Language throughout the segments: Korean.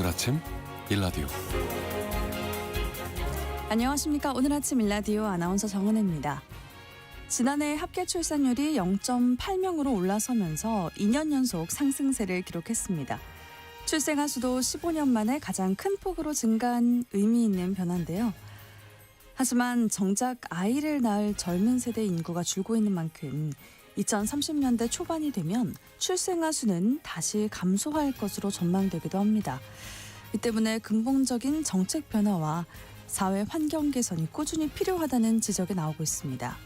오늘 아침 일라디오. 안녕하십니까. 오늘 아침 일라디오 아나운서 정은혜입니다. 지난해 합계 출산율이 0.8명으로 올라서면서 2년 연속 상승세를 기록했습니다. 출생아 수도 15년 만에 가장 큰 폭으로 증가한 의미 있는 변화인데요. 하지만 정작 아이를 낳을 젊은 세대 인구가 줄고 있는 만큼 2030년대 초반이 되면 출생아 수는 다시 감소할 것으로 전망되기도 합니다. 이 때문에 근본적인 정책 변화와 사회 환경 개선이 꾸준히 필요하다는 지적이 나오고 있습니다.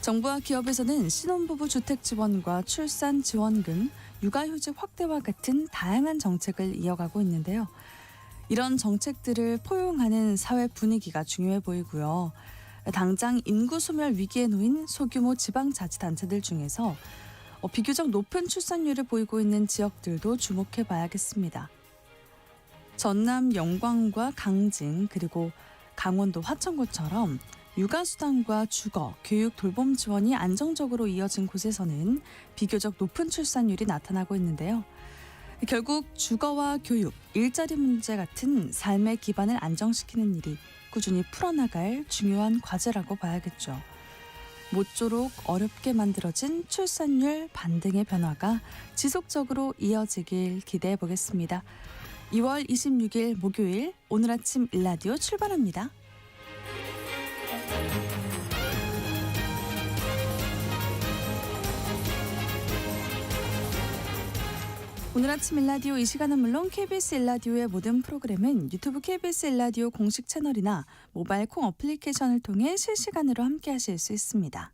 정부와 기업에서는 신혼부부 주택 지원과 출산 지원금, 육아휴직 확대와 같은 다양한 정책을 이어가고 있는데요. 이런 정책들을 포용하는 사회 분위기가 중요해 보이고요. 당장 인구 소멸 위기에 놓인 소규모 지방자치단체들 중에서 비교적 높은 출산율을 보이고 있는 지역들도 주목해 봐야겠습니다. 전남 영광과 강진 그리고 강원도 화천구처럼 육아수당과 주거, 교육 돌봄 지원이 안정적으로 이어진 곳에서는 비교적 높은 출산율이 나타나고 있는데요. 결국 주거와 교육, 일자리 문제 같은 삶의 기반을 안정시키는 일이 꾸준히 풀어나갈 중요한 과제라고 봐야겠죠. 모쪼록 어렵게 만들어진 출산율 반등의 변화가 지속적으로 이어지길 기대해 보겠습니다. 2월 26일 목요일 오늘 아침 일라디오 출발합니다. 오늘 아침 일라디오 이 시간은 물론 KBS 일라디오의 모든 프로그램은 유튜브 KBS 일라디오 공식 채널이나 모바일 콩 어플리케이션을 통해 실시간으로 함께하실 수 있습니다.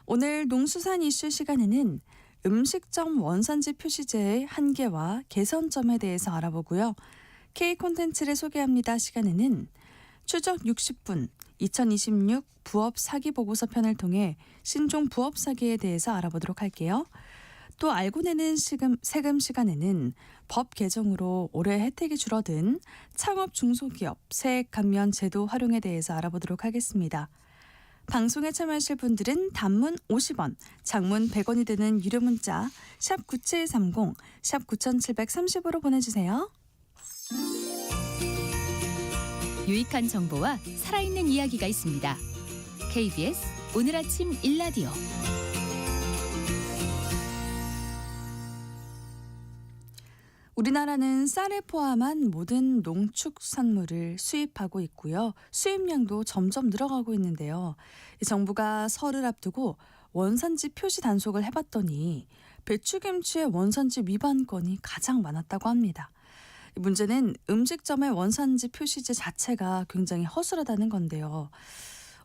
오늘 농수산 이슈 시간에는 음식점 원산지 표시제의 한계와 개선점에 대해서 알아보고요. K 콘텐츠를 소개합니다 시간에는 추적 60분 2026 부업 사기 보고서 편을 통해 신종 부업 사기에 대해서 알아보도록 할게요. 또 알고 내는 세금 시간에는 법 개정으로 올해 혜택이 줄어든 창업 중소기업 세액 감면 제도 활용에 대해서 알아보도록 하겠습니다. 방송에 참여하실 분들은 단문 50원, 장문 100원이 드는 유료 문자 샵 9730, 샵 9730으로 보내주세요. 유익한 정보와 살아있는 이야기가 있습니다. KBS 오늘 아침 일라디오. 우리나라는 쌀을 포함한 모든 농축산물을 수입하고 있고요. 수입량도 점점 늘어가고 있는데요. 정부가 설을 앞두고 원산지 표시 단속을 해봤더니 배추김치의 원산지 위반 건이 가장 많았다고 합니다. 문제는 음식점의 원산지 표시제 자체가 굉장히 허술하다는 건데요.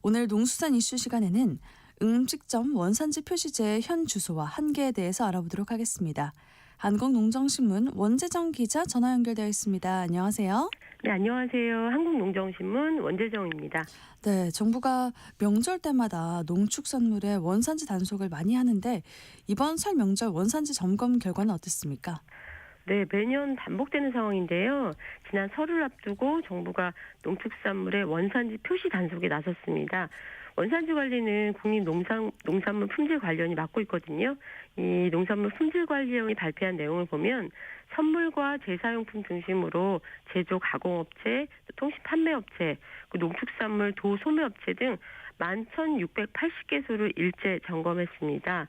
오늘 농수산 이슈 시간에는 음식점 원산지 표시제의 현 주소와 한계에 대해서 알아보도록 하겠습니다. 한국농정신문 원재정 기자 전화 연결되어 있습니다. 안녕하세요. 네, 안녕하세요. 한국농정신문 원재정입니다. 네, 정부가 명절 때마다 농축산물의 원산지 단속을 많이 하는데 이번 설 명절 원산지 점검 결과는 어땠습니까? 네, 매년 반복되는 상황인데요. 지난 설을 앞두고 정부가 농축산물의 원산지 표시 단속에 나섰습니다. 원산지 관리는 국립농산물 품질관리원이 맡고 있거든요. 이 농산물 품질관리원이 발표한 내용을 보면 선물과 제사용품 중심으로 제조 가공업체, 통신 판매업체, 농축산물 도소매업체 등 11,680개소를 일제 점검했습니다.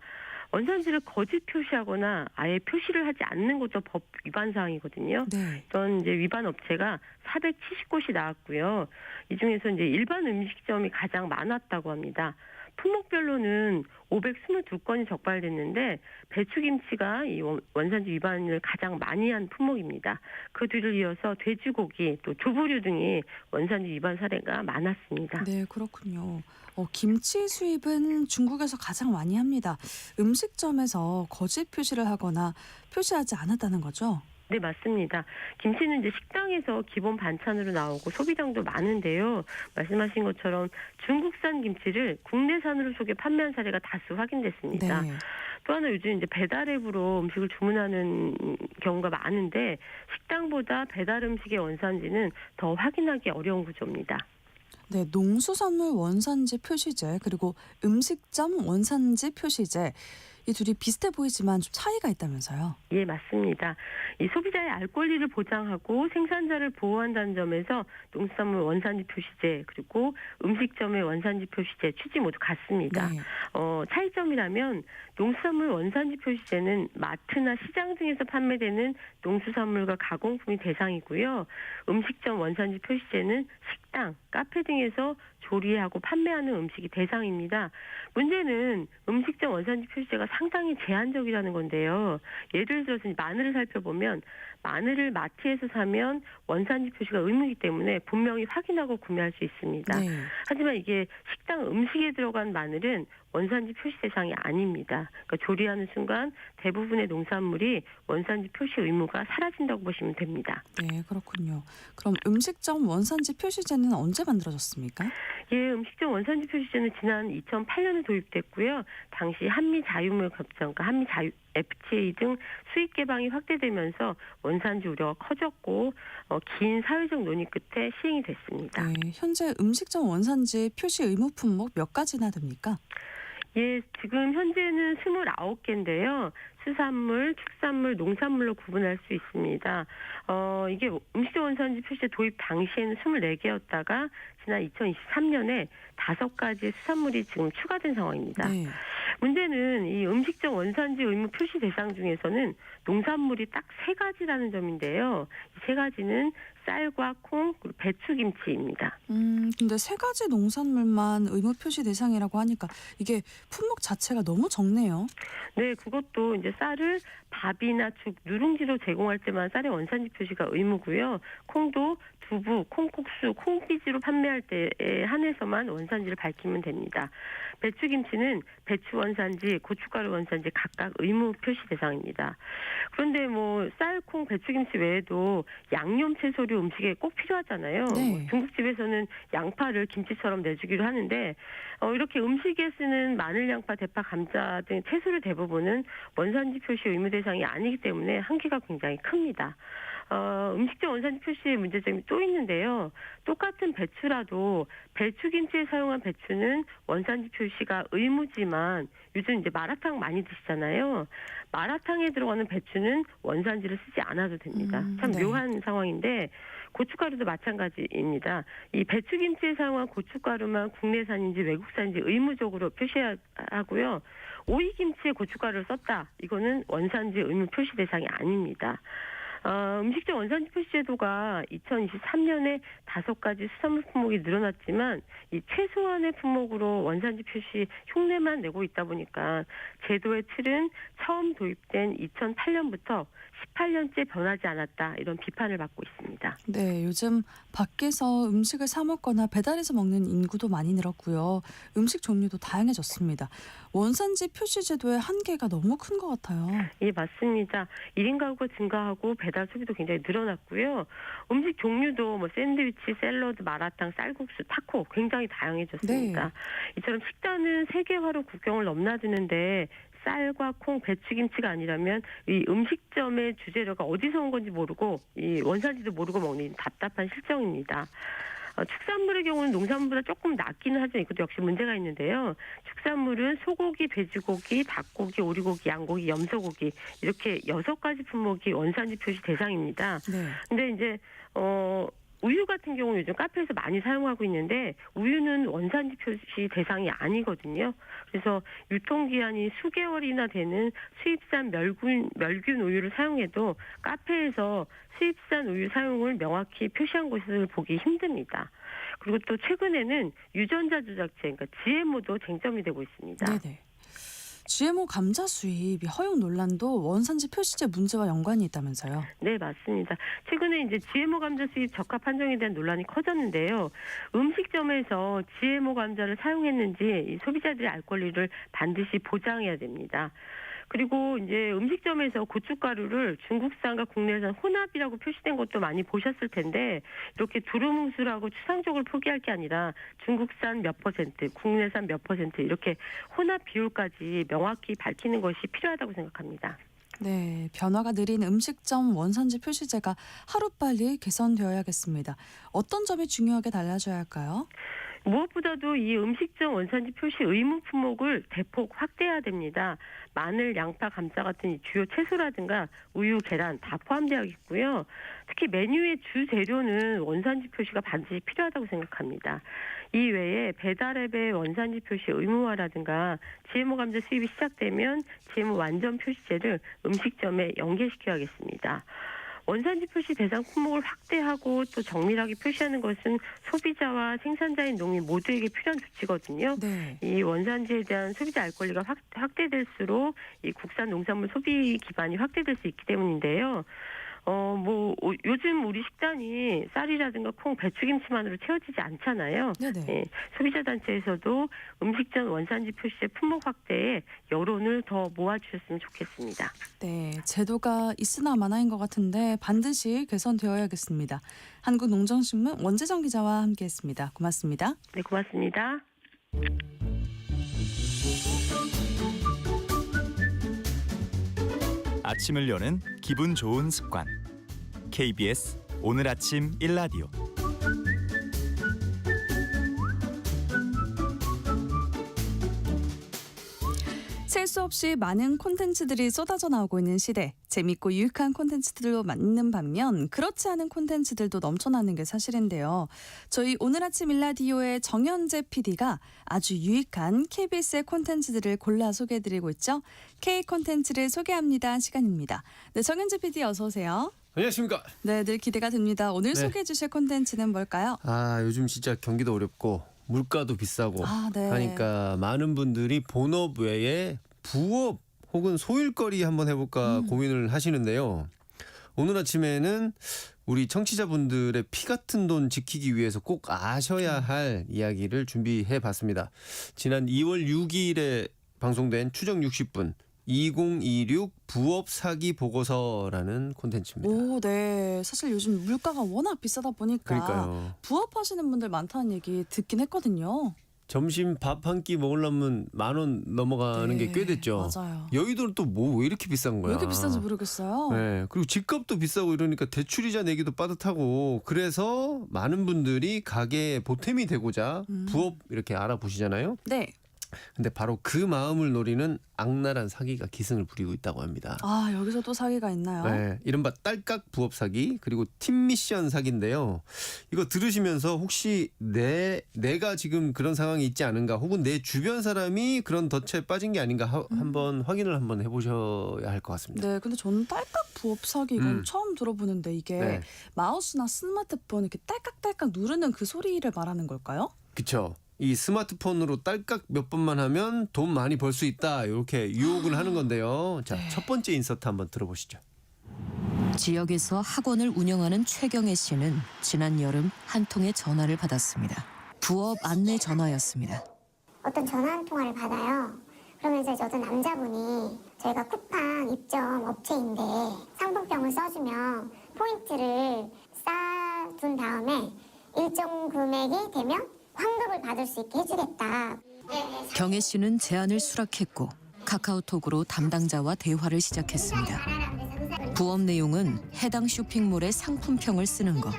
원산지를 거짓 표시하거나 아예 표시를 하지 않는 것도 법 위반 사항이거든요. 네. 이런 이제 위반 업체가 470곳이 나왔고요. 이 중에서 이제 일반 음식점이 가장 많았다고 합니다. 품목별로는 522건이 적발됐는데 배추김치가 이 원산지 위반을 가장 많이 한 품목입니다. 그 뒤를 이어서 돼지고기 또 두부류 등이 원산지 위반 사례가 많았습니다. 네, 그렇군요. 김치 수입은 중국에서 가장 많이 합니다. 음식점에서 거짓 표시를 하거나 표시하지 않았다는 거죠? 네, 맞습니다. 김치는 이제 식당에서 기본 반찬으로 나오고 소비량도 많은데요. 말씀하신 것처럼 중국산 김치를 국내산으로 속여 판매한 사례가 다수 확인됐습니다. 네. 또 하나 요즘 이제 배달 앱으로 음식을 주문하는 경우가 많은데 식당보다 배달 음식의 원산지는 더 확인하기 어려운 구조입니다. 네, 농수산물 원산지 표시제 그리고 음식점 원산지 표시제 이 둘이 비슷해 보이지만 좀 차이가 있다면서요. 예, 맞습니다. 이 소비자의 알 권리를 보장하고 생산자를 보호한다는 점에서 농수산물 원산지 표시제 그리고 음식점의 원산지 표시제 취지 모두 같습니다. 네. 차이점이라면 농수산물 원산지 표시제는 마트나 시장 등에서 판매되는 농수산물과 가공품이 대상이고요. 음식점 원산지 표시제는 식당, 카페 등에서 조리하고 판매하는 음식이 대상입니다. 문제는 음식점 원산지 표시제가 상당히 제한적이라는 건데요. 예를 들어서 마늘을 살펴보면 마늘을 마트에서 사면 원산지 표시가 의무이기 때문에 분명히 확인하고 구매할 수 있습니다. 네. 하지만 이게 식당 음식에 들어간 마늘은 원산지 표시 대상이 아닙니다. 그러니까 조리하는 순간 대부분의 농산물이 원산지 표시 의무가 사라진다고 보시면 됩니다. 네, 그렇군요. 그럼 음식점 원산지 표시제는 언제 만들어졌습니까? 예, 음식점 원산지 표시제는 지난 2008년에 도입됐고요. 당시 한미 자유무역 협정, 그러니까 한미 자유 FTA 등 수입 개방이 확대되면서 원산지 우려가 커졌고 긴 사회적 논의 끝에 시행이 됐습니다. 네, 현재 음식점 원산지 표시 의무 품목 몇 가지나 됩니까? 예, 지금 현재는 29개인데요. 수산물, 축산물, 농산물로 구분할 수 있습니다. 이게 음식점 원산지 표시 도입 당시에는 24개였다가 지난 2023년에 5가지의 수산물이 지금 추가된 상황입니다. 네. 문제는 이 음식점 원산지 의무 표시 대상 중에서는 농산물이 딱 3가지라는 점인데요. 이 3가지는 쌀과 콩, 그리고 배추김치입니다. 근데 세 가지 농산물만 의무 표시 대상이라고 하니까 이게 품목 자체가 너무 적네요. 네, 그것도 이제 쌀을 밥이나 죽, 누룽지로 제공할 때만 쌀의 원산지 표시가 의무고요. 콩도 두부, 콩국수, 콩비지로 판매할 때에 한해서만 원산지를 밝히면 됩니다. 배추김치는 배추 원산지, 고춧가루 원산지 각각 의무 표시 대상입니다. 그런데 뭐 쌀, 콩, 배추김치 외에도 양념 채소류 음식에 꼭 필요하잖아요. 네. 중국집에서는 양파를 김치처럼 내주기로 하는데 이렇게 음식에 쓰는 마늘, 양파, 대파, 감자 등 채소류 대부분은 원산지 표시 의무 대상이 아니기 때문에 한계가 굉장히 큽니다. 음식점 원산지 표시의 문제점이 또 있는데요. 똑같은 배추라도 배추김치에 사용한 배추는 원산지 표시가 의무지만 요즘 이제 마라탕 많이 드시잖아요. 마라탕에 들어가는 배추는 원산지를 쓰지 않아도 됩니다. 참 네. 묘한 상황인데 고춧가루도 마찬가지입니다. 이 배추김치에 사용한 고춧가루만 국내산인지 외국산인지 의무적으로 표시하고요. 오이김치에 고춧가루를 썼다. 이거는 원산지 의무 표시 대상이 아닙니다. 음식점 원산지 표시 제도가 2023년에 5가지 수산물 품목이 늘어났지만 이 최소한의 품목으로 원산지 표시 흉내만 내고 있다 보니까 제도의 틀은 처음 도입된 2008년부터 18년째 변하지 않았다 이런 비판을 받고 있습니다. 네, 요즘 밖에서 음식을 사 먹거나 배달해서 먹는 인구도 많이 늘었고요. 음식 종류도 다양해졌습니다. 원산지 표시 제도의 한계가 너무 큰 것 같아요. 예, 맞습니다. 1인 가구가 증가하고 배달 소비도 굉장히 늘어났고요. 음식 종류도 뭐 샌드위치, 샐러드, 마라탕, 쌀국수, 타코 굉장히 다양해졌습니다. 네. 이처럼 식단은 세계화로 국경을 넘나드는데 쌀과 콩, 배추김치가 아니라면 이 음식점의 주재료가 어디서 온 건지 모르고 이 원산지도 모르고 먹는 답답한 실정입니다. 축산물의 경우는 농산물보다 조금 낫기는 하지만 이것도 역시 문제가 있는데요. 축산물은 소고기, 돼지고기, 닭고기, 오리고기, 양고기, 염소고기 이렇게 6가지 품목이 원산지 표시 대상입니다. 네. 근데 이제 우유 같은 경우 요즘 카페에서 많이 사용하고 있는데 우유는 원산지 표시 대상이 아니거든요. 그래서 유통기한이 수개월이나 되는 수입산 멸균 우유를 사용해도 카페에서 수입산 우유 사용을 명확히 표시한 곳을 보기 힘듭니다. 그리고 또 최근에는 유전자 조작제, 그러니까 GMO도 쟁점이 되고 있습니다. 네네. GMO 감자 수입 허용 논란도 원산지 표시제 문제와 연관이 있다면서요. 네, 맞습니다. 최근에 이제 GMO 감자 수입 적합 판정에 대한 논란이 커졌는데요. 음식점에서 GMO 감자를 사용했는지 이 소비자들의 알 권리를 반드시 보장해야 됩니다. 그리고 이제 음식점에서 고춧가루를 중국산과 국내산 혼합이라고 표시된 것도 많이 보셨을 텐데 이렇게 두루뭉술하고 추상적으로 포기할 게 아니라 중국산 몇 %, 국내산 몇 % 이렇게 혼합 비율까지 명확히 밝히는 것이 필요하다고 생각합니다. 네, 변화가 느린 음식점 원산지 표시제가 하루빨리 개선되어야겠습니다. 어떤 점이 중요하게 달라져야 할까요? 무엇보다도 이 음식점 원산지 표시 의무 품목을 대폭 확대해야 됩니다. 마늘, 양파, 감자 같은 이 주요 채소라든가 우유, 계란 다 포함되어 있고요. 특히 메뉴의 주 재료는 원산지 표시가 반드시 필요하다고 생각합니다. 이 외에 배달앱의 원산지 표시 의무화라든가 GMO 감자 수입이 시작되면 GMO 완전 표시제를 음식점에 연계시켜야겠습니다. 원산지 표시 대상 품목을 확대하고 또 정밀하게 표시하는 것은 소비자와 생산자인 농민 모두에게 필요한 조치거든요. 네. 이 원산지에 대한 소비자 알 권리가 확대될수록 이 국산 농산물 소비 기반이 확대될 수 있기 때문인데요. 요즘 우리 식단이 쌀이라든가 콩, 배추김치만으로 채워지지 않잖아요. 네네. 예, 소비자 단체에서도 음식점 원산지 표시의 품목 확대에 여론을 더 모아주셨으면 좋겠습니다. 네, 제도가 있으나 마나인 것 같은데 반드시 개선되어야겠습니다. 한국농정신문 원재정 기자와 함께했습니다. 고맙습니다. 네, 고맙습니다. 아침을 여는 기분 좋은 습관. KBS 오늘 아침 일라디오. 셀 수 없이 많은 콘텐츠들이 쏟아져 나오고 있는 시대. 재밌고 유익한 콘텐츠들로 많는 반면 그렇지 않은 콘텐츠들도 넘쳐나는 게 사실인데요. 저희 오늘 아침 일라디오의 정현재 PD가 아주 유익한 KBS의 콘텐츠들을 골라 소개해드리고 있죠. K 콘텐츠를 소개합니다 시간입니다. 네, 정현재 PD 어서 오세요. 안녕하십니까. 네, 늘 기대가 됩니다. 오늘 네. 소개해 주실 콘텐츠는 뭘까요? 요즘 진짜 경기도 어렵고 물가도 비싸고 네. 하니까 많은 분들이 본업 외에 부업 혹은 소일거리 한번 해볼까 고민을 하시는데요. 오늘 아침에는 우리 청취자분들의 피 같은 돈 지키기 위해서 꼭 아셔야 할 이야기를 준비해봤습니다. 지난 2월 6일에 방송된 추정 60분 2026 부업 사기 보고서라는 콘텐츠입니다. 오, 네. 사실 요즘 물가가 워낙 비싸다 보니까 그러니까요. 부업하시는 분들 많다는 얘기 듣긴 했거든요. 점심 밥 한 끼 먹으려면 10,000원 넘어가는 게 꽤 됐죠. 맞아요. 여의도는 또 뭐 왜 이렇게 비싼 거야? 왜 이렇게 비싼지 모르겠어요. 네, 그리고 집값도 비싸고 이러니까 대출이자 내기도 빠듯하고 그래서 많은 분들이 가게에 보탬이 되고자 부업 이렇게 알아보시잖아요. 네. 근데 바로 그 마음을 노리는 악랄한 사기가 기승을 부리고 있다고 합니다. 여기서 또 사기가 있나요? 네, 이른바 딸깍 부업 사기 그리고 팀 미션 사기인데요. 이거 들으시면서 혹시 내가 지금 그런 상황이 있지 않은가 혹은 내 주변 사람이 그런 덫에 빠진 게 아닌가 한번 확인을 한번 해보셔야 할 것 같습니다. 네, 근데 저는 딸깍 부업 사기 이건 처음 들어보는데 이게 네. 마우스나 스마트폰 이렇게 딸깍딸깍 누르는 그 소리를 말하는 걸까요? 그렇죠. 이 스마트폰으로 딸깍 몇 번만 하면 돈 많이 벌 수 있다 이렇게 유혹을 하는 건데요. 자, 첫 번째 인서트 한번 들어보시죠. 지역에서 학원을 운영하는 최경애 씨는 지난 여름 한 통의 전화를 받았습니다. 부업 안내 전화였습니다. 어떤 전화 한 통화를 받아요. 그러면서 이제 어떤 남자분이 저희가 쿠팡 입점 업체인데 상품평을 써주면 포인트를 쌓아둔 다음에 일정 금액이 되면 환급을 받을 수 있게 해주겠다. 경애 씨는 제안을 수락했고 카카오톡으로 담당자와 대화를 시작했습니다. 부업 내용은 해당 쇼핑몰의 상품평을 쓰는 것.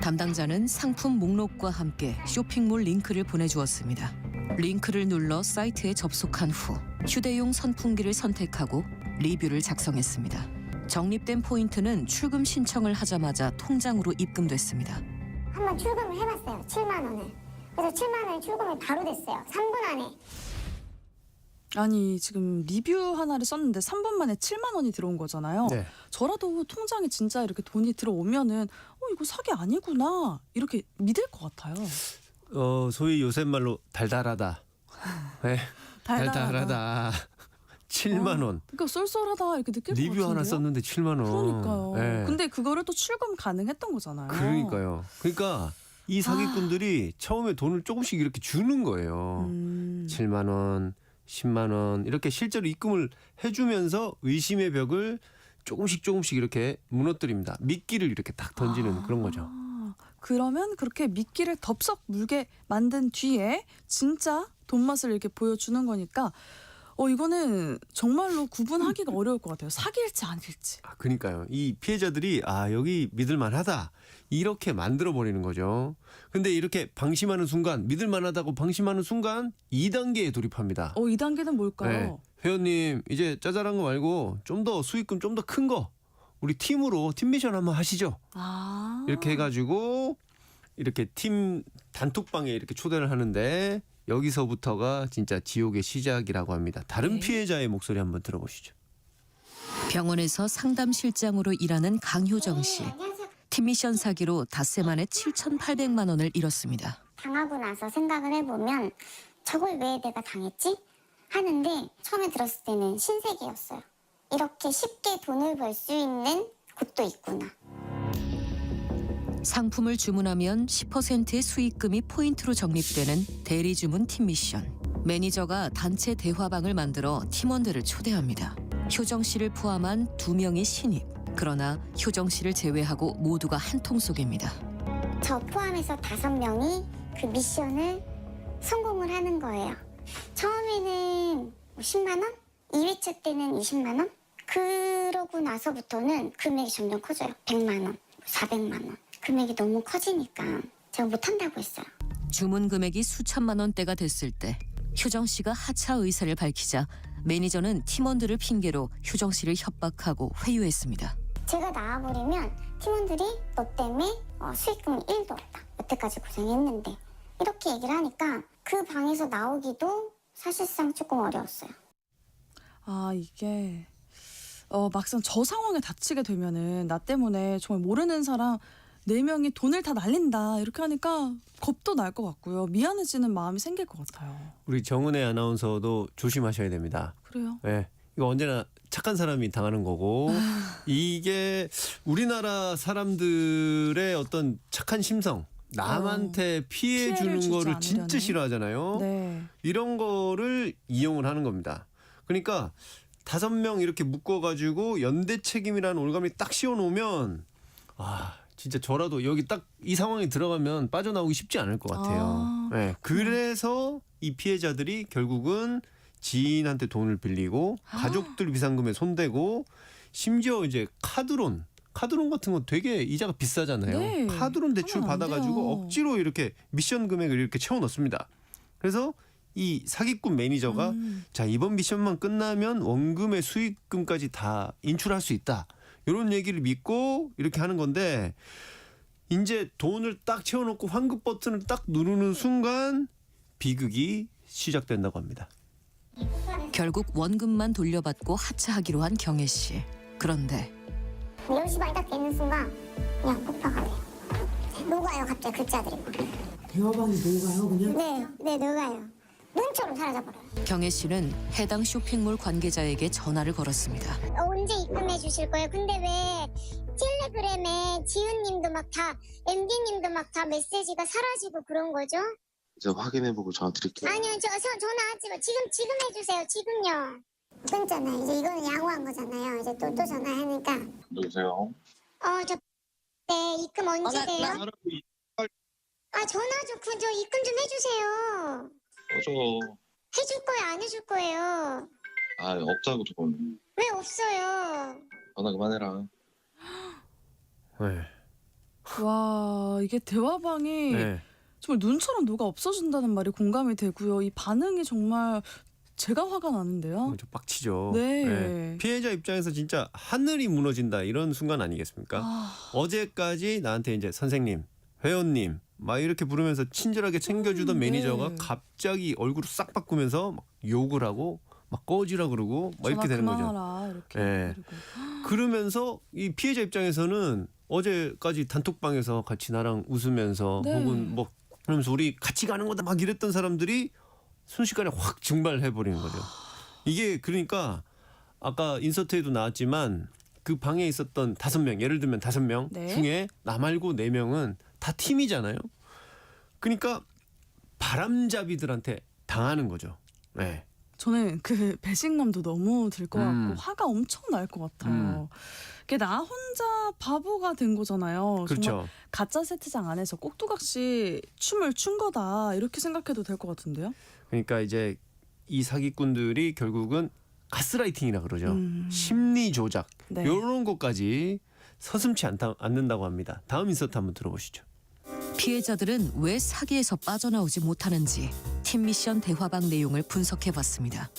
담당자는 상품 목록과 함께 쇼핑몰 링크를 보내주었습니다. 링크를 눌러 사이트에 접속한 후 휴대용 선풍기를 선택하고 리뷰를 작성했습니다. 적립된 포인트는 출금 신청을 하자마자 통장으로 입금됐습니다. 한번 출금을 해봤어요. 7만 원을. 그래서 7만 원이 출금이 바로 됐어요. 3분 안에. 아니 지금 리뷰 하나를 썼는데 3분 만에 7만 원이 들어온 거잖아요. 네. 저라도 통장에 진짜 이렇게 돈이 들어오면은 이거 사기 아니구나 이렇게 믿을 것 같아요. 소위 요새 말로 달달하다. 네. 달달하다. 7만 원. 그러니까 쏠쏠하다 이렇게 느낄 것 같은데요. 리뷰 하나 썼는데 7만 원. 그러니까요. 네. 근데 그거를 또 출금 가능했던 거잖아요. 그러니까요. 그러니까 이 사기꾼들이 처음에 돈을 조금씩 이렇게 주는 거예요. 7만 원, 10만 원 이렇게 실제로 입금을 해주면서 의심의 벽을 조금씩 이렇게 무너뜨립니다. 미끼를 이렇게 딱 던지는 그런 거죠. 그러면 그렇게 미끼를 덥석 물게 만든 뒤에 진짜 돈맛을 이렇게 보여주는 거니까 이거는 정말로 구분하기가 어려울 것 같아요. 사기일지 아닐지. 그러니까요. 이 피해자들이 여기 믿을만하다 이렇게 만들어 버리는 거죠. 근데 이렇게 방심하는 순간, 믿을만하다고 방심하는 순간 2단계에 돌입합니다. 2단계는 뭘까요? 네. 회원님 이제 짜잘한 거 말고 좀 더 수익금 좀 더 큰 거 우리 팀으로 팀 미션 한번 하시죠. 이렇게 해가지고 이렇게 팀 단톡방에 이렇게 초대를 하는데 여기서부터가 진짜 지옥의 시작이라고 합니다. 다른 네. 피해자의 목소리 한번 들어보시죠. 병원에서 상담실장으로 일하는 강효정 씨. 팀미션 사기로 닷새 만에 7,800만 원을 잃었습니다. 당하고 나서 생각을 해보면 저걸 왜 내가 당했지? 하는데 처음에 들었을 때는 신세계였어요. 이렇게 쉽게 돈을 벌 수 있는 곳도 있구나. 상품을 주문하면 10%의 수익금이 포인트로 적립되는 대리 주문 팀 미션. 매니저가 단체 대화방을 만들어 팀원들을 초대합니다. 효정 씨를 포함한 2명이 신입. 그러나 효정 씨를 제외하고 모두가 한 통 속입니다. 저 포함해서 5명이 그 미션을 성공을 하는 거예요. 처음에는 10만 원? 2회차 때는 20만 원? 그러고 나서부터는 금액이 점점 커져요. 100만 원, 400만 원. 금액이 너무 커지니까 제가 못한다고 했어요. 주문 금액이 수천만 원대가 됐을 때 효정 씨가 하차 의사를 밝히자 매니저는 팀원들을 핑계로 효정 씨를 협박하고 회유했습니다. 제가 나와버리면 팀원들이 너 때문에 수익금이 1도 없다. 여태까지 고생했는데 이렇게 얘기를 하니까 그 방에서 나오기도 사실상 조금 어려웠어요. 이게 막상 저 상황에 닥치게 되면은 나 때문에 정말 모르는 사람 4명이 돈을 다 날린다 이렇게 하니까 겁도 날 것 같고요. 미안해지는 마음이 생길 것 같아요. 우리 정은혜 아나운서도 조심하셔야 됩니다. 그래요? 네, 이거 언제나 착한 사람이 당하는 거고 이게 우리나라 사람들의 어떤 착한 심성, 남한테 피해 피해를 주는 주지 거를 진짜 않으려는? 싫어하잖아요. 네. 이런 거를 이용을 하는 겁니다. 그러니까 5명 이렇게 묶어가지고 연대 책임이라는 올가미 딱 씌워놓으면 진짜 저라도 여기 딱 이 상황에 들어가면 빠져나오기 쉽지 않을 것 같아요. 네, 그래서 이 피해자들이 결국은 지인한테 돈을 빌리고 가족들 비상금에 손대고 심지어 이제 카드론 같은 거 되게 이자가 비싸잖아요. 네. 카드론 대출 하면 안 받아가지고 돼요. 억지로 이렇게 미션 금액을 이렇게 채워 넣습니다. 그래서 이 사기꾼 매니저가 자 이번 미션만 끝나면 원금의 수익금까지 다 인출할 수 있다. 이런 얘기를 믿고 이렇게 하는 건데 이제 돈을 딱 채워놓고 환급 버튼을 딱 누르는 순간 비극이 시작된다고 합니다. 결국 원금만 돌려받고 하차하기로 한 경혜 씨. 그런데 10시 딱 되는 순간 그냥 폭파가 돼요. 녹아요 갑자기 글자들이. 대화방이 녹아요 그냥? 네 녹아요. 눈처럼 사라져버려요. 경혜 씨는 해당 쇼핑몰 관계자에게 전화를 걸었습니다. 언제 입금해 주실 거예요? 근데 왜 텔레그램에 지은님도 막 다 MD님도 막 다 메시지가 사라지고 그런 거죠? 제가 확인해보고 전화 드릴게요. 아니요 전화하지 마. 지금 해주세요. 지금요. 끊잖아요. 이제 이거는 양호한 거잖아요. 이제 또 전화하니까. 누구세요? 네 입금 언제 돼요? 전화 저 입금 좀 해주세요. 꺼져. 해줄 거예요? 안 해줄 거예요? 없다고 저건. 왜 없어요? 전화 그만해라. 네. 와 이게 대화방이 네. 정말 눈처럼 녹아 없어진다는 말이 공감이 되고요. 이 반응이 정말 제가 화가 나는데요. 좀 빡치죠. 네. 피해자 입장에서 진짜 하늘이 무너진다 이런 순간 아니겠습니까? 어제까지 나한테 이제 선생님, 회원님 막 이렇게 부르면서 친절하게 챙겨주던 매니저가 네. 갑자기 얼굴을 싹 바꾸면서 막 욕을 하고 막 꺼지라 그러고 막 이렇게 되는 거죠. 그만하라, 이렇게. 네. 그리고. 그러면서 이 피해자 입장에서는 어제까지 단톡방에서 같이 나랑 웃으면서 네. 혹은 뭐 그러면서 우리 같이 가는 거다 막 이랬던 사람들이 순식간에 확 증발해 버리는 거죠. 이게 그러니까 아까 인서트에도 나왔지만 그 방에 있었던 5명, 예를 들면 5명 네. 중에 나 말고 4명은 다 팀이잖아요. 그러니까 바람잡이들한테 당하는 거죠. 네. 저는 그 배신감도 너무 들 것 같고 화가 엄청 날 것 같아요. 그게 나 혼자 바보가 된 거잖아요. 정말 그렇죠. 가짜 세트장 안에서 꼭두각시 춤을 춘 거다 이렇게 생각해도 될 것 같은데요. 그러니까 이제 이 사기꾼들이 결국은 가스라이팅이라 그러죠. 심리 조작 네. 이런 것까지 서슴지 않는다고 합니다. 다음 인서트 한번 들어보시죠. 피해자들은 왜 사기에서 빠져나오지 못하는지 팀 미션 대화방 내용을 분석해봤습니다.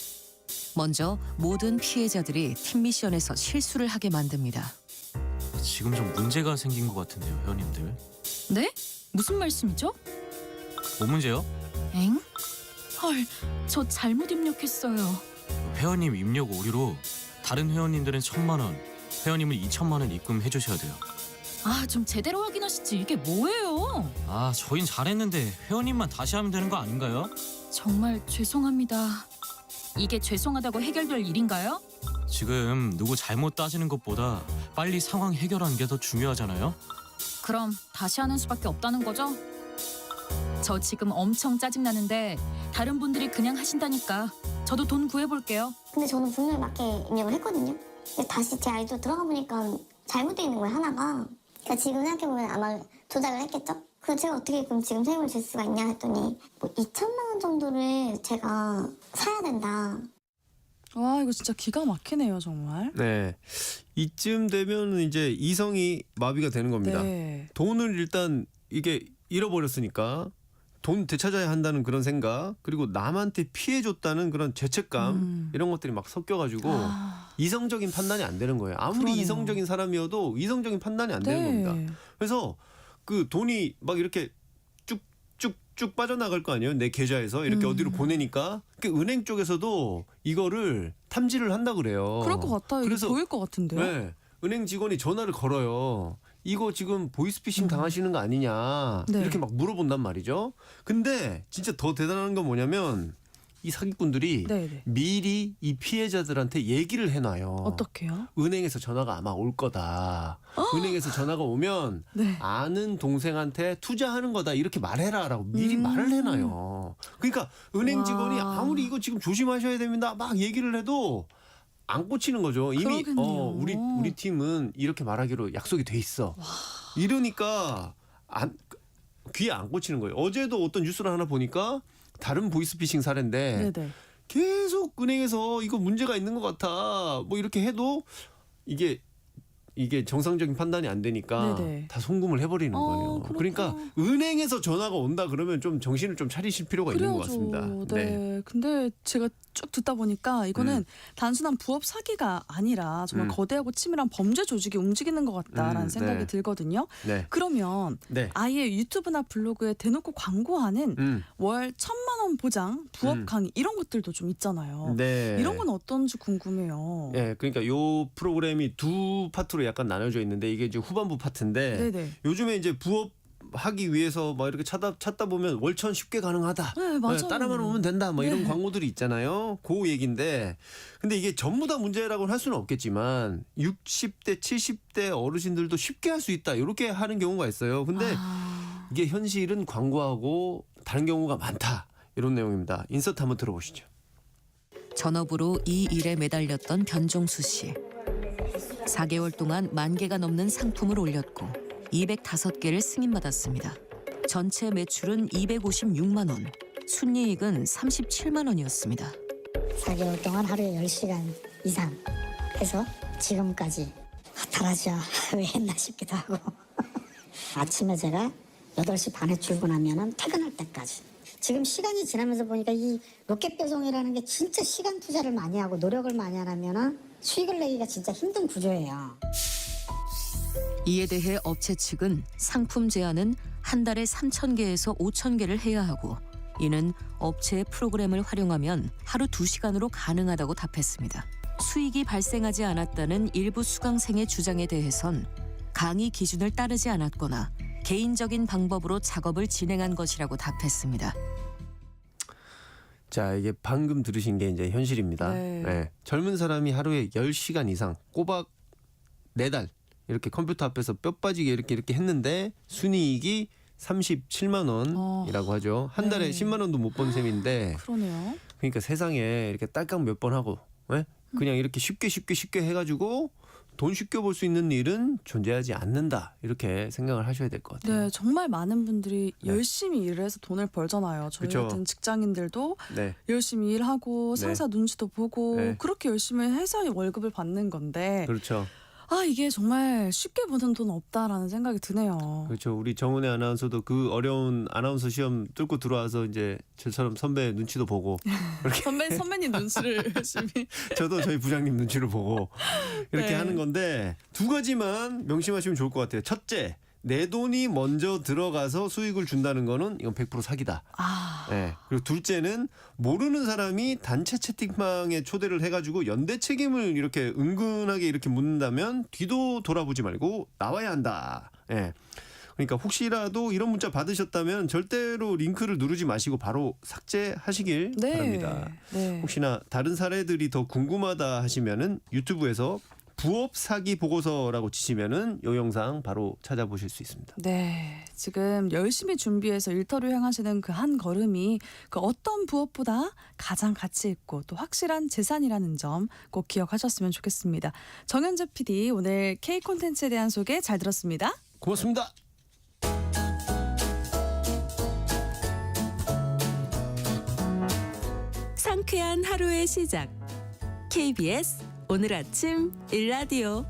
먼저 모든 피해자들이 팀 미션에서 실수를 하게 만듭니다. 지금 좀 문제가 생긴 것 같은데요, 회원님들. 네? 무슨 말씀이죠? 뭐 문제요? 엥? 헐, 저 잘못 입력했어요. 회원님 입력 오류로 다른 회원님들은 1,000만 원, 회원님은 2,000만 원 입금해 주셔야 돼요. 아, 좀 제대로 확인하시지. 이게 뭐예요? 아, 저흰 잘했는데 회원님만 다시 하면 되는 거 아닌가요? 정말 죄송합니다. 이게 죄송하다고 해결될 일인가요? 지금 누구 잘못 따지는 것보다 빨리 상황 해결하는 게 더 중요하잖아요. 그럼 다시 하는 수밖에 없다는 거죠? 저 지금 엄청 짜증나는데 다른 분들이 그냥 하신다니까 저도 돈 구해볼게요. 근데 저는 분명히 맞게 입력을 했거든요. 근데 다시 제 아이디로 들어가 보니까 잘못되어 있는 거예요, 하나가. 그러니까 지금 생각해보면 아마 조작을 했겠죠? 그래서 제가 어떻게 그럼 지금 세금을 줄 수가 있냐 했더니 뭐 2천만 원 정도를 제가 사야 된다. 와, 이거 진짜 기가 막히네요, 정말. 네, 이쯤 되면 이제 이성이 마비가 되는 겁니다. 네. 돈을 일단 이게 잃어버렸으니까 돈 되찾아야 한다는 그런 생각, 그리고 남한테 피해줬다는 그런 죄책감 이런 것들이 막 섞여가지고 이성적인 판단이 안 되는 거예요. 아무리 그러네요. 이성적인 사람이어도 이성적인 판단이 안 되는 겁니다. 그래서 그 돈이 막 이렇게 쭉쭉쭉 빠져나갈 거 아니에요. 내 계좌에서 이렇게 어디로 보내니까 그 은행 쪽에서도 이거를 탐지를 한다 그래요. 그럴 것 같아요. 그래서 이게 보일 것 같은데요. 네, 은행 직원이 전화를 걸어요. 이거 지금 보이스피싱 당하시는 거 아니냐 네. 이렇게 막 물어본단 말이죠. 근데 진짜 더 대단한 건 뭐냐면 이 사기꾼들이 네네. 미리 이 피해자들한테 얘기를 해놔요. 어떻게요? 은행에서 전화가 아마 올 거다. 은행에서 전화가 오면 네. 아는 동생한테 투자하는 거다 이렇게 말해라라고 미리 말을 해놔요. 그러니까 은행 직원이 와. 아무리 이거 지금 조심하셔야 됩니다 막 얘기를 해도 안 꽂히는 거죠. 이미 그러겠네요. 우리 팀은 이렇게 말하기로 약속이 돼 있어. 이러니까 귀에 안 꽂히는 거예요. 어제도 어떤 뉴스를 하나 보니까 다른 보이스피싱 사례인데 네네. 계속 은행에서 이거 문제가 있는 것 같아 뭐 이렇게 해도 이게 정상적인 판단이 안 되니까 네네. 다 송금을 해버리는 거예요. 그렇구나. 그러니까 은행에서 전화가 온다 그러면 좀 정신을 좀 차리실 필요가 있는 것 같습니다. 네. 근데 제가 쭉 듣다 보니까 이거는 단순한 부업 사기가 아니라 정말 거대하고 치밀한 범죄 조직이 움직이는 것 같다라는 생각이 네. 들거든요. 네. 그러면 네. 아예 유튜브나 블로그에 대놓고 광고하는 월 1,000만 원 보장, 부업 강의 이런 것들도 좀 있잖아요. 네. 이런 건 어떤지 궁금해요. 예, 그러니까 요 프로그램이 두 파트로 약간 나눠져 있는데 이게 이제 후반부 파트인데 네네. 요즘에 이제 부업 하기 위해서 막 이렇게 찾다 보면 월천 쉽게 가능하다. 네, 맞아요. 따라만 오면 된다. 뭐 이런 네. 광고들이 있잖아요. 그 얘기인데 근데 이게 전부 다 문제라고는 할 수는 없겠지만 60대, 70대 어르신들도 쉽게 할 수 있다. 이렇게 하는 경우가 있어요. 근데 이게 현실은 광고하고 다른 경우가 많다. 이런 내용입니다. 인서트 한번 들어보시죠. 전업으로 이 일에 매달렸던 변종수 씨. 4개월 동안 10,000개가 넘는 상품을 올렸고 205개를 승인받았습니다. 전체 매출은 256만 원, 순이익은 37만 원이었습니다. 4개월 동안 하루에 10시간 이상 해서 지금까지 달아줘야 왜 했나 싶기도 하고 아침에 제가 8시 반에 출근하면 퇴근할 때까지 지금 시간이 지나면서 보니까 이 로켓 배송이라는 게 진짜 시간 투자를 많이 하고 노력을 많이 안 하면 수익을 내기가 진짜 힘든 구조예요. 이에 대해 업체 측은 상품 제한은 한 달에 3,000개에서 5,000개를 해야 하고 이는 업체의 프로그램을 활용하면 하루 2시간으로 가능하다고 답했습니다. 수익이 발생하지 않았다는 일부 수강생의 주장에 대해선 강의 기준을 따르지 않았거나 개인적인 방법으로 작업을 진행한 것이라고 답했습니다. 자, 이게 방금 들으신 게 이제 현실입니다. 네. 네. 젊은 사람이 하루에 10시간 이상 꼬박 4달 이렇게 컴퓨터 앞에서 뼈 빠지게 이렇게 했는데 순이익이 37만 원이라고 하죠. 한 달에 네. 10만 원도 못 번 셈인데 그러네요. 그러니까 세상에 이렇게 딸깍 몇 번 하고 그냥 이렇게 쉽게 해가지고 돈 쉽게 벌 수 있는 일은 존재하지 않는다. 이렇게 생각을 하셔야 될 것 같아요. 네, 정말 많은 분들이 네. 열심히 일을 해서 돈을 벌잖아요. 저희 그쵸. 같은 직장인들도 네. 열심히 일하고 네. 상사 눈치도 보고 네. 그렇게 열심히 해서 월급을 받는 건데 그렇죠. 아 이게 정말 쉽게 버는 돈 없다라는 생각이 드네요. 그렇죠. 우리 정은혜 아나운서도 그 어려운 아나운서 시험 뚫고 들어와서 이제 저처럼 선배 눈치도 보고 선배님 눈치를 열심히 저도 저희 부장님 눈치를 보고 이렇게 네. 하는 건데 두 가지만 명심하시면 좋을 것 같아요. 첫째, 내 돈이 먼저 들어가서 수익을 준다는 거는 이건 100% 사기다. 아 네. 그리고 둘째는 모르는 사람이 단체 채팅방에 초대를 해가지고 연대 책임을 이렇게 은근하게 이렇게 묻는다면 뒤도 돌아보지 말고 나와야 한다. 예. 그러니까 혹시라도 이런 문자 받으셨다면 절대로 링크를 누르지 마시고 바로 삭제하시길 네. 바랍니다. 네. 혹시나 다른 사례들이 더 궁금하다 하시면은 유튜브에서 부업 사기 보고서라고 치시면은 이 영상 바로 찾아보실 수 있습니다. 네, 지금 열심히 준비해서 일터를 향하시는 그 한 걸음이 그 어떤 부업보다 가장 가치 있고 또 확실한 재산이라는 점 꼭 기억하셨으면 좋겠습니다. 정현재 PD 오늘 K 콘텐츠에 대한 소개 잘 들었습니다. 고맙습니다. 상쾌한 하루의 시작. KBS 오늘 아침 일라디오.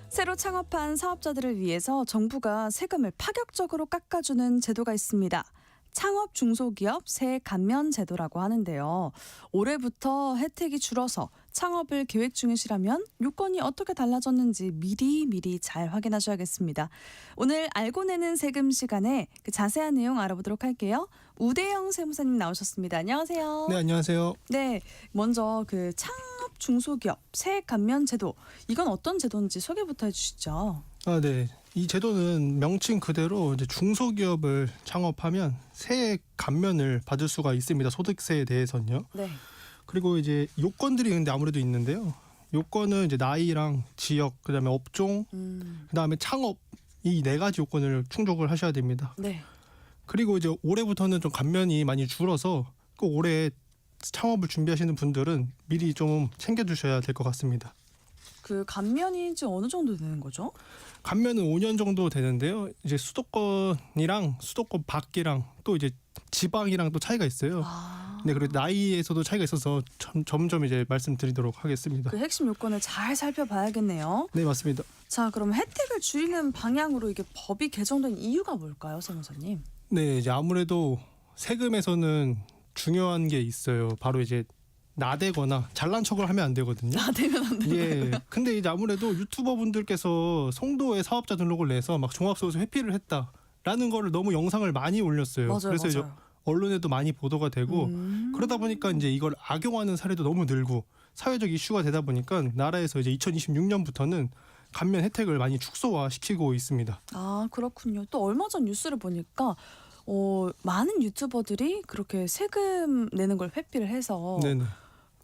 새로 창업한 사업자들을 위해서 정부가 세금을 파격적으로 깎아주는 제도가 있습니다. 창업 중소기업 세 감면 제도라고 하는데요. 올해부터 혜택이 줄어서 창업을 계획 중이시라면 요건이 어떻게 달라졌는지 미리 잘 확인하셔야겠습니다. 오늘 알고 내는 세금 시간에 그 자세한 내용 알아보도록 할게요. 우대영 세무사님 나오셨습니다. 안녕하세요. 네, 안녕하세요. 네, 먼저 그 창업 중소기업 세액 감면 제도 이건 어떤 제도인지 소개부터 해주시죠. 아, 네. 이 제도는 명칭 그대로 이제 중소기업을 창업하면 세액 감면을 받을 수가 있습니다. 소득세에 대해서는요. 네. 그리고 이제 요건들이 근데 아무래도 있는데요. 요건은 이제 나이랑 지역, 그다음에 업종, 그다음에 창업 이 네 가지 요건을 충족을 하셔야 됩니다. 네. 그리고 이제 올해부터는 좀 감면이 많이 줄어서 그 올해 창업을 준비하시는 분들은 미리 좀 챙겨주셔야 될 것 같습니다. 그 감면이 이제 어느 정도 되는 거죠? 감면은 5년 정도 되는데요. 이제 수도권이랑 수도권 밖이랑 또 이제 지방이랑 또 차이가 있어요. 네, 그리고 나이에서도 차이가 있어서 점점 이제 말씀드리도록 하겠습니다. 그 핵심 요건을 잘 살펴봐야겠네요. 네, 맞습니다. 자, 그럼 혜택을 줄이는 방향으로 이게 법이 개정된 이유가 뭘까요, 세무사님? 네, 이제 아무래도 세금에서는 중요한 게 있어요. 바로 이제 나대거나 잘난 척을 하면 안 되거든요. 나대면 안 돼요. 예. 근데 이제 아무래도 유튜버 분들께서 송도에 사업자 등록을 내서 막 종합소득세 회피를 했다라는 거를 너무 영상을 많이 올렸어요. 맞아요, 그래서 이제 맞아요. 언론에도 많이 보도가 되고 그러다 보니까 이제 이걸 악용하는 사례도 너무 늘고 사회적 이슈가 되다 보니까 나라에서 이제 2026년부터는 감면 혜택을 많이 축소화시키고 있습니다. 아, 그렇군요. 또 얼마 전 뉴스를 보니까 많은 유튜버들이 그렇게 세금 내는 걸 회피를 해서 네네.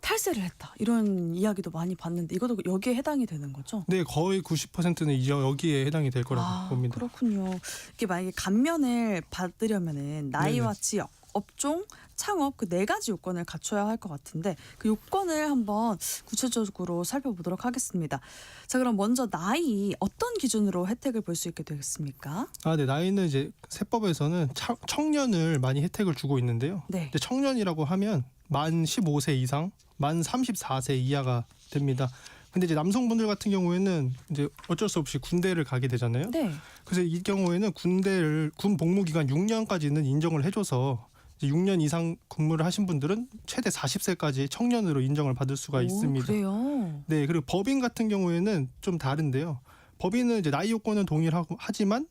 탈세를 했다. 이런 이야기도 많이 봤는데 이것도 여기에 해당이 되는 거죠? 네, 거의 90%는 이제 여기에 해당이 될 거라고 봅니다. 그렇군요. 이게 만약에 감면을 받으려면은 나이와 네네. 지역, 업종, 창업 그 네 가지 요건을 갖춰야 할 것 같은데 그 요건을 한번 구체적으로 살펴보도록 하겠습니다. 자, 그럼 먼저 나이 어떤 기준으로 혜택을 볼 수 있게 되겠습니까? 아, 네, 나이는 이제 세법에서는 청년을 많이 혜택을 주고 있는데요. 네. 이제 청년이라고 하면 만 15세 이상, 만 34세 이하가 됩니다. 근데 이제 남성분들 같은 경우에는 이제 어쩔 수 없이 군대를 가게 되잖아요. 네. 그래서 이 경우에는 군 복무 기간 6년까지는 인정을 해줘서 이제 6년 이상 근무를 하신 분들은 최대 40세까지 청년으로 인정을 받을 수가 있습니다. 그래요? 네, 그리고 법인 같은 경우에는 좀 다른데요. 법인은 이제 나이 요건은 동일하고 하지만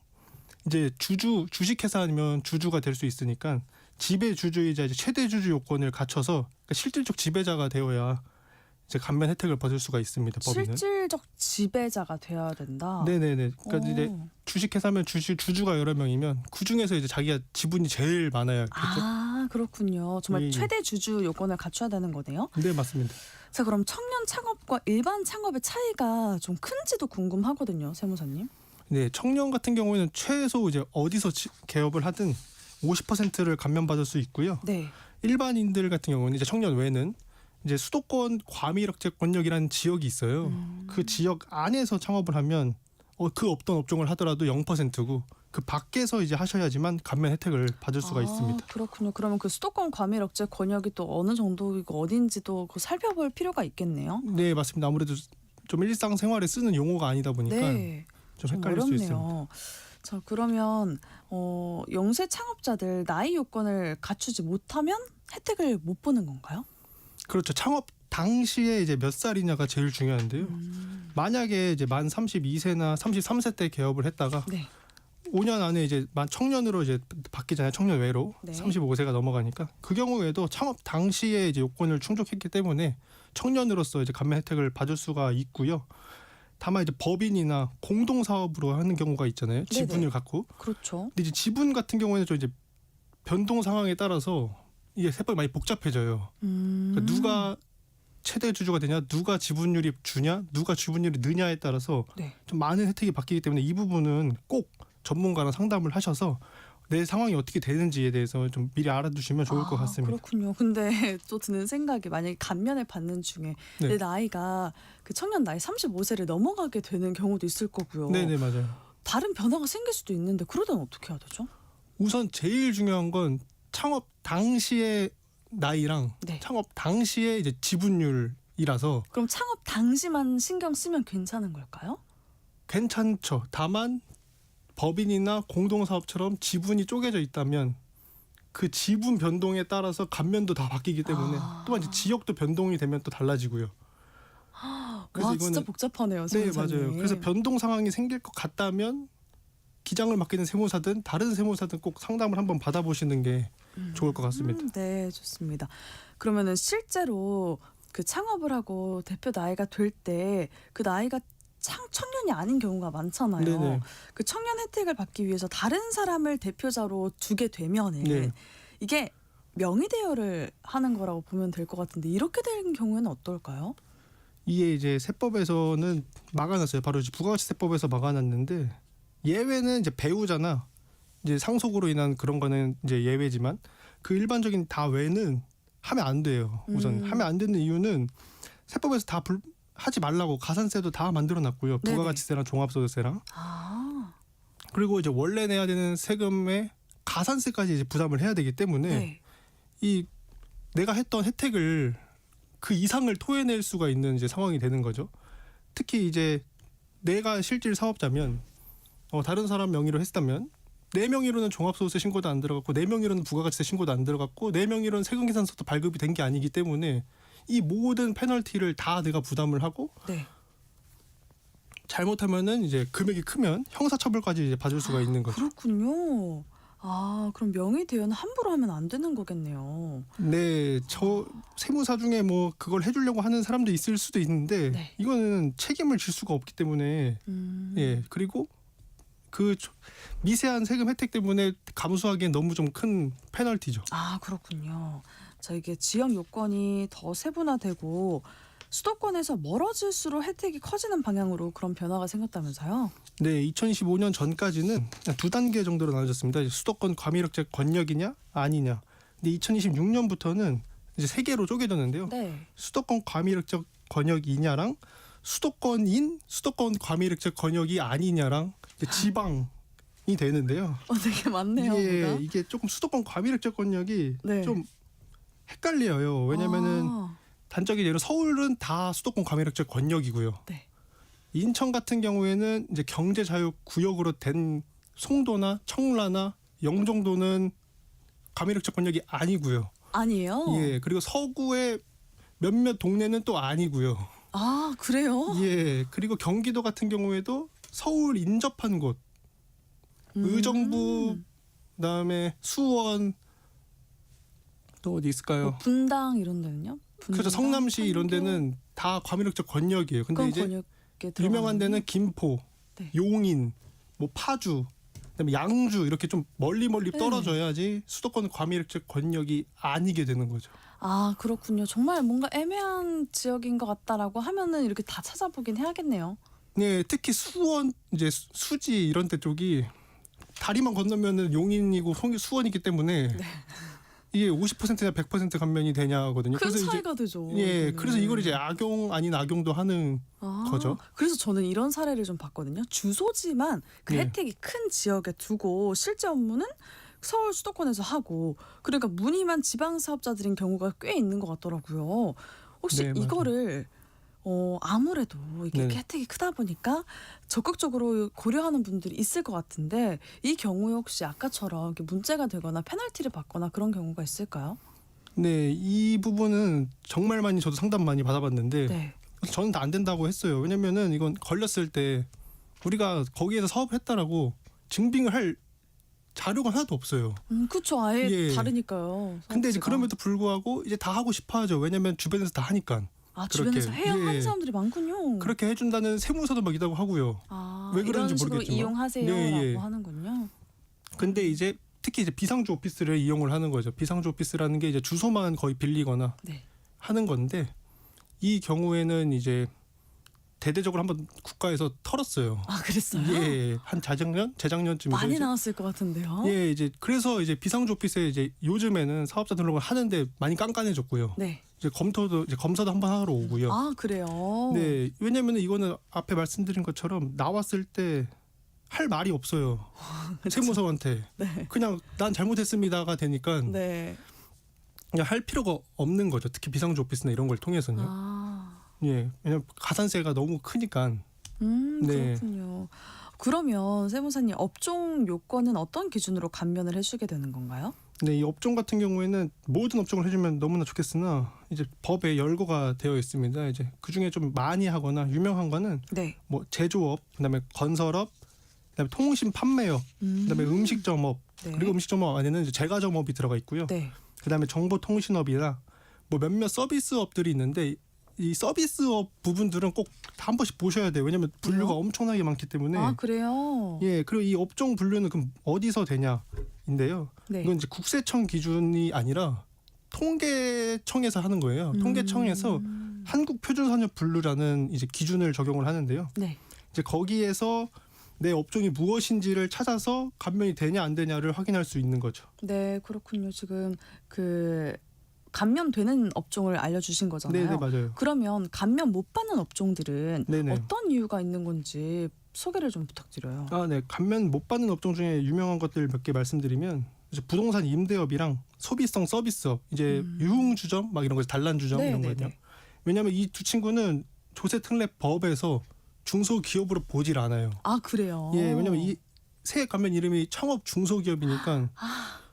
이제 주식회사 아니면 주주가 될 수 있으니까 지배 주주이자 이제 최대 주주 요건을 갖춰서 그러니까 실질적 지배자가 되어야 이제 감면 혜택을 받을 수가 있습니다. 법인은. 실질적 지배자가 되어야 된다. 네네네. 그러니까 이제 주식회사면 주주가 여러 명이면 그 중에서 이제 자기가 지분이 제일 많아야 겠죠. 아, 그렇군요. 정말 예. 최대 주주 요건을 갖춰야 되는 거네요. 네, 맞습니다. 자, 그럼 청년 창업과 일반 창업의 차이가 좀 큰지도 궁금하거든요, 세무사님. 네, 청년 같은 경우에는 최소 이제 어디서 개업을 하든 50%를 감면받을 수 있고요. 네. 일반인들 같은 경우는 이제 청년 외에는 이제 수도권 과밀억제 권역이라는 지역이 있어요. 그 지역 안에서 창업을 하면 그 없던 업종을 하더라도 0%고 그 밖에서 이제 하셔야지만 감면 혜택을 받을 수가 있습니다. 그렇군요. 그러면 그 수도권 과밀 억제 권역이 또 어느 정도이고 어딘지도 살펴볼 필요가 있겠네요. 네, 맞습니다. 아무래도 좀 일상생활에 쓰는 용어가 아니다 보니까 네. 좀 헷갈릴 수 있습니다. 어렵네요. 자, 그러면 영세 창업자들 나이 요건을 갖추지 못하면 혜택을 못 보는 건가요? 그렇죠. 창업 당시에 이제 몇 살이냐가 제일 중요한데요. 만약에 이제 만 32세나 33세 때 개업을 했다가 네. 5년 안에 이제 만 청년으로 이제 바뀌잖아요. 청년 외로 네. 35세가 넘어가니까 그 경우에도 창업 당시에 이제 요건을 충족했기 때문에 청년으로서 이제 감면 혜택을 받을 수가 있고요. 다만 이제 법인이나 공동 사업으로 하는 경우가 있잖아요. 지분을 네네. 갖고. 그렇죠. 근데 이제 지분 같은 경우에는 좀 이제 변동 상황에 따라서 이게 세법이 많이 복잡해져요. 그러니까 누가 최대 주주가 되냐, 누가 지분율이 주냐, 누가 지분율이 느냐에 따라서 네. 좀 많은 혜택이 바뀌기 때문에 이 부분은 꼭 전문가랑 상담을 하셔서 내 상황이 어떻게 되는지에 대해서 좀 미리 알아두시면 좋을 것 같습니다. 그렇군요. 근데 또 드는 생각이 만약에 감면을 받는 중에 네. 내 나이가 그 청년 나이 35세를 넘어가게 되는 경우도 있을 거고요. 네네, 맞아요. 다른 변화가 생길 수도 있는데 그러다는 어떻게 해야 되죠? 우선 제일 중요한 건 창업 당시의 나이랑 네. 창업 당시의 이제 지분율이라서 그럼 창업 당시만 신경 쓰면 괜찮은 걸까요? 괜찮죠. 다만 법인이나 공동사업처럼 지분이 쪼개져 있다면 그 지분 변동에 따라서 감면도 다 바뀌기 때문에 또한 이제 지역도 변동이 되면 또 달라지고요. 와, 진짜 복잡하네요. 네, 세무사님. 맞아요. 그래서 변동 상황이 생길 것 같다면 기장을 맡기는 세무사든 다른 세무사든 꼭 상담을 한번 받아보시는 게 좋을 것 같습니다. 네, 좋습니다. 그러면은 실제로 그 창업을 하고 대표 나이가 될 때 그 나이가 청년이 아닌 경우가 많잖아요. 네네. 그 청년 혜택을 받기 위해서 다른 사람을 대표자로 두게 되면은 네. 이게 명의 대여를 하는 거라고 보면 될 것 같은데 이렇게 된 경우에는 어떨까요? 이게 이제 세법에서는 막아놨어요. 바로 이제 부가가치세법에서 막아놨는데 예외는 이제 배우자나 이제 상속으로 인한 그런 거는 이제 예외지만 그 일반적인 다 외는 하면 안 돼요. 우선 하면 안 되는 이유는 세법에서 다 하지 말라고 가산세도 다 만들어놨고요. 네네. 부가가치세랑 종합소득세랑 그리고 이제 원래 내야 되는 세금의 가산세까지 이제 부담을 해야 되기 때문에 네. 이 내가 했던 혜택을 그 이상을 토해낼 수가 있는 이제 상황이 되는 거죠. 특히 이제 내가 실질 사업자면 다른 사람 명의로 했다면 내 명의로는 종합소득세 신고도 안 들어갔고 내 명의로는 부가가치세 신고도 안 들어갔고 내 명의로는 세금계산서도 발급이 된 게 아니기 때문에 이 모든 페널티를 다 내가 부담을 하고 네. 잘못하면은 이제 금액이 크면 형사처벌까지 이제 받을 수가 있는 거죠. 그렇군요. 그럼 명의 대여는 함부로 하면 안 되는 거겠네요. 네, 저 세무사 중에 뭐 그걸 해주려고 하는 사람도 있을 수도 있는데 네. 이거는 책임을 질 수가 없기 때문에 예 그리고 그 미세한 세금 혜택 때문에 감수하기엔 너무 좀 큰 페널티죠. 그렇군요. 자, 이게 지역 요건이 더 세분화되고 수도권에서 멀어질수록 혜택이 커지는 방향으로 그런 변화가 생겼다면서요? 네, 2025년 전까지는 두 단계 정도로 나눠졌습니다. 이제 수도권 과밀억제 권역이냐 아니냐. 근데 2026년부터는 이제 세 개로 쪼개졌는데요. 네. 수도권 과밀억제 권역이냐랑 수도권 과밀억제 권역이 아니냐랑 이제 지방이 되는데요. 되게 많네요. 이게 조금 수도권 과밀억제 권역이 네. 좀 헷갈려요. 왜냐면은 단적인 예로 서울은 다 수도권 과밀억제 권역이고요. 네. 인천 같은 경우에는 이제 경제자유구역으로 된 송도나 청라나 영종도는 과밀억제 권역이 아니고요. 아니에요? 예, 그리고 서구의 몇몇 동네는 또 아니고요. 그래요? 예, 그리고 경기도 같은 경우에도 서울 인접한 곳, 의정부, 그다음에 수원, 또 어디 있을까요? 분당 이런 데는요? 그렇죠. 성남시 이런 데는 다 과밀억제 권역이에요. 근데 이제 유명한 데는 김포, 네. 용인, 뭐 파주, 그다음에 양주 이렇게 좀 멀리 떨어져야지 수도권 과밀억제 권역이 아니게 되는 거죠. 그렇군요. 정말 뭔가 애매한 지역인 것 같다라고 하면은 이렇게 다 찾아보긴 해야겠네요. 네, 특히 수원, 이제 수지 이런 데 쪽이 다리만 건너면은 용인이고 수원이기 때문에 이게 50%냐 100% 감면이 되냐거든요. 큰 그래서 차이가 되죠. 예, 이거는. 그래서 이걸 이제 악용 아닌 악용도 하는 거죠. 그래서 저는 이런 사례를 좀 봤거든요. 주소지만 그 네. 혜택이 큰 지역에 두고 실제 업무는 서울 수도권에서 하고 그러니까 무늬만 지방 사업자들인 경우가 꽤 있는 것 같더라고요. 혹시 네, 맞아요. 이거를 아무래도 이게 네네. 혜택이 크다 보니까 적극적으로 고려하는 분들이 있을 것 같은데 이 경우에 혹시 아까처럼 이렇게 문제가 되거나 페널티를 받거나 그런 경우가 있을까요? 네, 이 부분은 정말 많이 저도 상담 많이 받아봤는데 네. 저는 다 안 된다고 했어요. 왜냐면은 이건 걸렸을 때 우리가 거기에서 사업을 했다라고 증빙을 할 자료가 하나도 없어요. 그렇죠. 아예 예. 다르니까요. 근데 이제 사업체가. 그럼에도 불구하고 이제 다 하고 싶어 하죠. 왜냐면 주변에서 다 하니까. 주변에서 그렇게, 해야 예. 하는 사람들이 많군요. 그렇게 해준다는 세무서도 막 있다고 하고요. 왜 그런지 이런 식으로 모르겠지만. 이용하세요라고 네, 예. 하는군요. 근데 이제 특히 이제 비상주 오피스를 이용을 하는 거죠. 비상주 오피스라는 게 이제 주소만 거의 빌리거나 네. 하는 건데 이 경우에는 이제 대대적으로 한번 국가에서 털었어요. 그랬어요? 예, 한 재작년쯤에 많이 나왔을 것 같은데요. 예, 이제 그래서 이제 비상주 오피스에 이제 요즘에는 사업자 등록을 하는데 많이 깐깐해졌고요. 네. 이제 검사도 한번 하러 오고요. 그래요. 네, 왜냐면은 이거는 앞에 말씀드린 것처럼 나왔을 때 할 말이 없어요. 세무서한테 네. 그냥 난 잘못했습니다가 되니까 네. 그냥 할 필요가 없는 거죠. 특히 비상주 오피스나 이런 걸 통해서는요. 예, 왜냐면 가산세가 너무 크니까. 네. 그렇군요. 그러면 세무사님 업종 요건은 어떤 기준으로 감면을 해주게 되는 건가요? 네, 이 업종 같은 경우에는 모든 업종을 해주면 너무나 좋겠으나 이제 법에 열거가 되어 있습니다. 이제 그 중에 좀 많이 하거나 유명한 거는 네. 뭐 제조업, 그다음에 건설업, 그다음에 통신 판매업, 그다음에 음식점업, 네. 그리고 음식점업 안에는 이제 제과점업이 들어가 있고요. 네. 그다음에 정보통신업이나 뭐 몇몇 서비스업들이 있는데 이 서비스업 부분들은 꼭 한 번씩 보셔야 돼요. 왜냐하면 분류가 왜요? 엄청나게 많기 때문에. 그래요? 예, 그리고 이 업종 분류는 그럼 어디서 되냐인데요. 네. 이건 이제 국세청 기준이 아니라 통계청에서 하는 거예요. 통계청에서 한국표준산업 분류라는 이제 기준을 적용을 하는데요. 네. 이제 거기에서 내 업종이 무엇인지를 찾아서 감면이 되냐 안 되냐를 확인할 수 있는 거죠. 네, 그렇군요. 지금 그 감면되는 업종을 알려주신 거잖아요. 네, 맞아요. 그러면 감면 못 받는 업종들은 네네. 어떤 이유가 있는 건지 소개를 좀 부탁드려요. 네. 감면 못 받는 업종 중에 유명한 것들 몇 개 말씀드리면 이제 부동산 임대업이랑 소비성 서비스업, 이제 유흥주점 막 이런 거 단란주점 네, 이런 네, 거든요. 네. 왜냐하면 이 두 친구는 조세특례법에서 중소기업으로 보질 않아요. 그래요? 예, 왜냐하면 이 새 감면 이름이 창업 중소기업이니까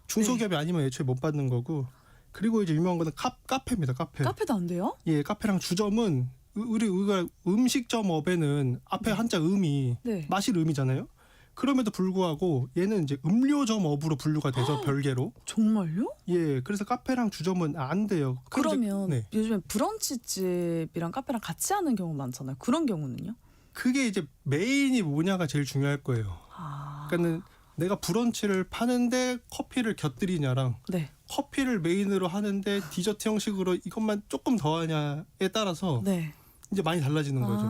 중소기업이 아니면 애초에 못 받는 거고. 그리고 이제 유명한 거는 카페입니다. 카페. 카페도 안 돼요? 예, 카페랑 주점은 우리가 음식점업에는 앞에 한자 음이 네. 마실 음이잖아요. 그럼에도 불구하고 얘는 이제 음료점업으로 분류가 돼서 별개로. 정말요? 예, 그래서 카페랑 주점은 안 돼요. 그러면 네. 요즘에 브런치집이랑 카페랑 같이 하는 경우 많잖아요. 그런 경우는요? 그게 이제 메인이 뭐냐가 제일 중요할 거예요. 그러니까는 내가 브런치를 파는데 커피를 곁들이냐랑 네. 커피를 메인으로 하는데 디저트 형식으로 이것만 조금 더하냐에 따라서 네. 이제 많이 달라지는 거죠.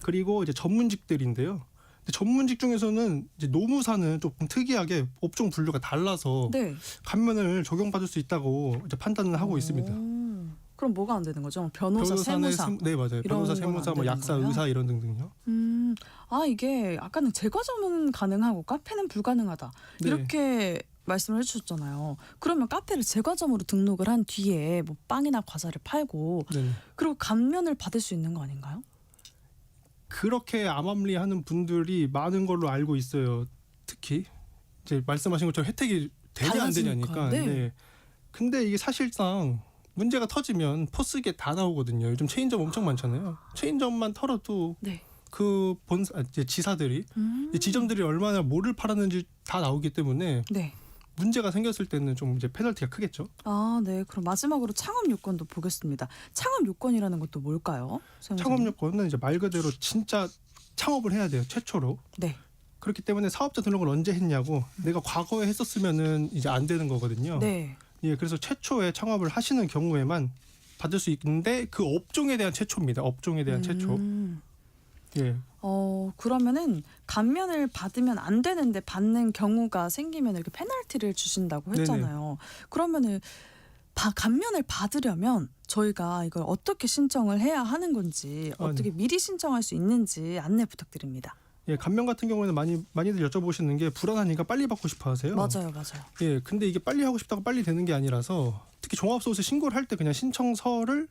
그리고 이제 전문직들인데요. 근데 전문직 중에서는 이제 노무사는 조금 특이하게 업종 분류가 달라서 네. 감면을 적용받을 수 있다고 이제 판단을 하고 있습니다. 그럼 뭐가 안 되는 거죠? 변호사, 변호사는 세무사. 네, 맞아요. 이런 변호사, 건 세무사, 안 뭐 되는 약사, 거예요? 의사 이런 등등요. 이게 아까는 제과점은 가능하고 카페는 불가능하다. 네. 이렇게 말씀을 해주셨잖아요. 그러면 카페를 제과점으로 등록을 한 뒤에 뭐 빵이나 과자를 팔고 네. 그리고 감면을 받을 수 있는 거 아닌가요? 그렇게 암암리하는 분들이 많은 걸로 알고 있어요. 특히 이제 말씀하신 것처럼 혜택이 되냐 안 되냐니까. 네. 네. 근데 이게 사실상 문제가 터지면 포스게 다 나오거든요. 요즘 체인점 엄청 많잖아요. 체인점만 털어도 네. 그 이제 지사들이 이제 지점들이 얼마나 뭐를 팔았는지 다 나오기 때문에 네. 문제가 생겼을 때는 좀 이제 페널티가 크겠죠. 네. 그럼 마지막으로 창업 요건도 보겠습니다. 창업 요건이라는 것도 뭘까요? 창업 요건은 이제 말 그대로 진짜 창업을 해야 돼요. 최초로. 네. 그렇기 때문에 사업자 등록을 언제 했냐고 내가 과거에 했었으면은 이제 안 되는 거거든요. 네. 예, 그래서 최초에 창업을 하시는 경우에만 받을 수 있는데 그 업종에 대한 최초입니다. 업종에 대한 최초. 예. 그러면은 감면을 받으면 안 되는데 받는 경우가 생기면 이렇게 페널티를 주신다고 했잖아요. 그러면은 감면을 받으려면 저희가 이걸 어떻게 신청을 해야 하는 건지, 어떻게 미리 신청할 수 있는지 안내 부탁드립니다. 예, 감면 같은 경우에는 많이들 여쭤보시는 게 불안하니까 빨리 받고 싶어 하세요. 맞아요. 예, 근데 이게 빨리 하고 싶다고 빨리 되는 게 아니라서 특히 종합소득세 신고를 할 때 그냥 신청서를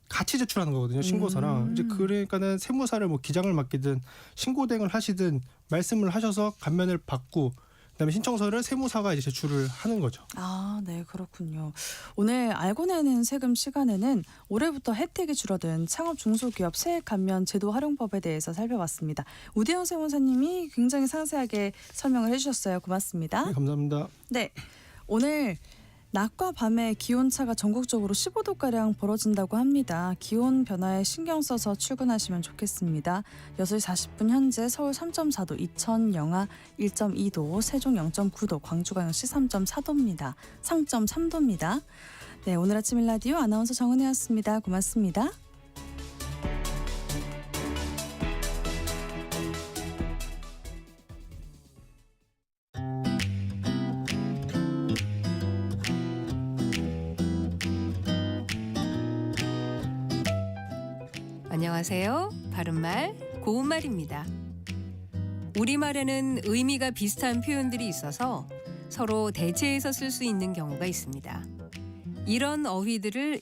같이 제출하는 거거든요. 신고서랑. 이제 그러니까는 세무사를 뭐 기장을 맡기든 신고대행을 하시든 말씀을 하셔서 감면을 받고 그다음에 신청서를 세무사가 이제 제출을 하는 거죠. 아, 네, 그렇군요. 오늘 알고 내는 세금 시간에는 올해부터 혜택이 줄어든 창업 중소기업 세액 감면 제도 활용법에 대해서 살펴봤습니다. 우대영 세무사님이 굉장히 상세하게 설명을 해주셨어요. 고맙습니다. 네, 감사합니다. 네, 오늘 낮과 밤의 기온차가 전국적으로 15도가량 벌어진다고 합니다. 기온 변화에 신경 써서 출근하시면 좋겠습니다. 6시 40분 현재 서울 3.4도, 이천 영하 1.2도, 세종 0.9도, 광주가 영시 3.4도입니다. 상점 3도입니다. 네, 오늘 아침 일라디오 아나운서 정은혜였습니다. 고맙습니다. 안녕하세요. 바른말, 고운말입니다. 우리말에는 의미가 비슷한 표현들이 있어서 서로 대체해서 쓸 수 있는 경우가 있습니다. 이런 어휘들을